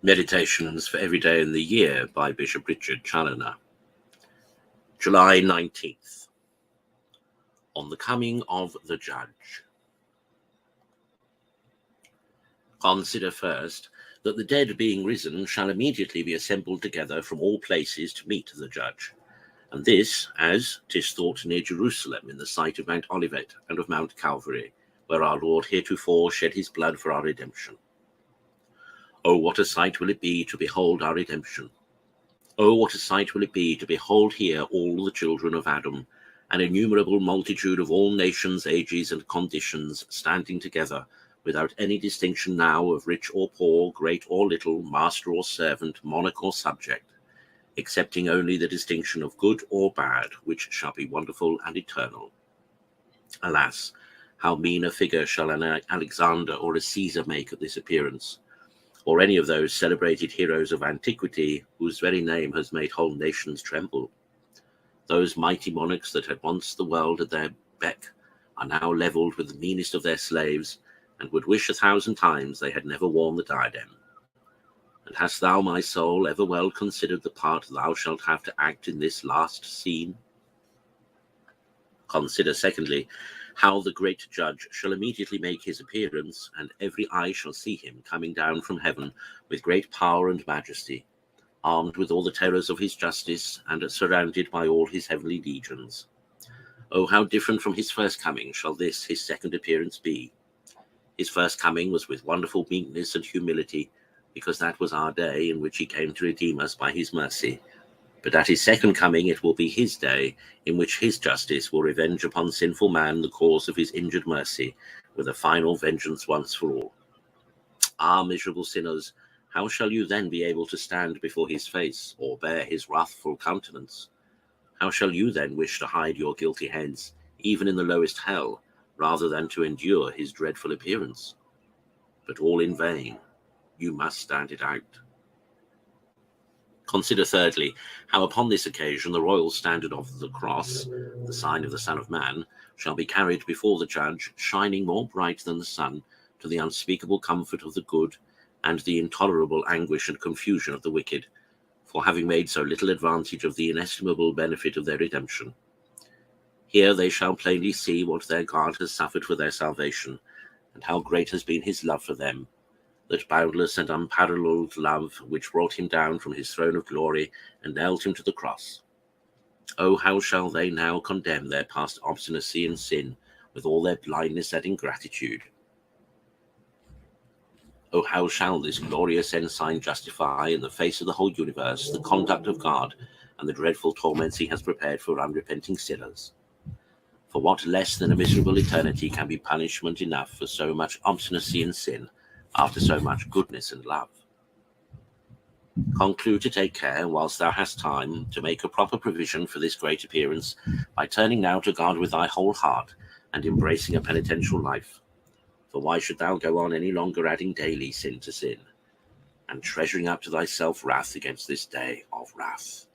Meditations for Every Day in the Year by Bishop Richard Challoner. July 19th. On the Coming of the Judge. Consider first that the dead being risen shall immediately be assembled together from all places to meet the Judge, and this, as 'tis thought, near Jerusalem, in the sight of Mount Olivet and of Mount Calvary, where our Lord heretofore shed his blood for our redemption. Oh, what a sight will it be to behold our redemption! Oh, what a sight will it be to behold here all the children of Adam, an innumerable multitude of all nations, ages, and conditions, standing together, without any distinction now of rich or poor, great or little, master or servant, monarch or subject, excepting only the distinction of good or bad, which shall be wonderful and eternal. Alas, how mean a figure shall an Alexander or a Caesar make at this appearance, or any of those celebrated heroes of antiquity whose very name has made whole nations tremble. Those mighty monarchs that had once the world at their beck are now levelled with the meanest of their slaves, and would wish 1,000 times they had never worn the diadem. And hast thou, my soul, ever well considered the part thou shalt have to act in this last scene? Consider, secondly, how the great Judge shall immediately make his appearance, and every eye shall see him coming down from heaven with great power and majesty, armed with all the terrors of his justice, and surrounded by all his heavenly legions. Oh, how different from his first coming shall this his second appearance be! His first coming was with wonderful meekness and humility, because that was our day in which he came to redeem us by his mercy. But at his second coming it will be his day, in which his justice will revenge upon sinful man the cause of his injured mercy, with a final vengeance once for all. Ah, miserable sinners, how shall you then be able to stand before his face, or bear his wrathful countenance? How shall you then wish to hide your guilty heads, even in the lowest hell, rather than to endure his dreadful appearance? But all in vain. You must stand it out. Consider thirdly, how upon this occasion the royal standard of the cross, the sign of the Son of Man, shall be carried before the Judge, shining more bright than the sun, to the unspeakable comfort of the good, and the intolerable anguish and confusion of the wicked, for having made so little advantage of the inestimable benefit of their redemption. Here they shall plainly see what their God has suffered for their salvation, and how great has been his love for them, that boundless and unparalleled love which brought him down from his throne of glory and nailed him to the cross. Oh, how shall they now condemn their past obstinacy and sin, with all their blindness and ingratitude? Oh, how shall this glorious ensign justify in the face of the whole universe the conduct of God and the dreadful torments he has prepared for unrepenting sinners? For what less than a miserable eternity can be punishment enough for so much obstinacy and sin, after so much goodness and love? Conclude to take care, whilst thou hast time, to make a proper provision for this great appearance, by turning now to God with thy whole heart, and embracing a penitential life. For why should thou go on any longer adding daily sin to sin, and treasuring up to thyself wrath against this day of wrath?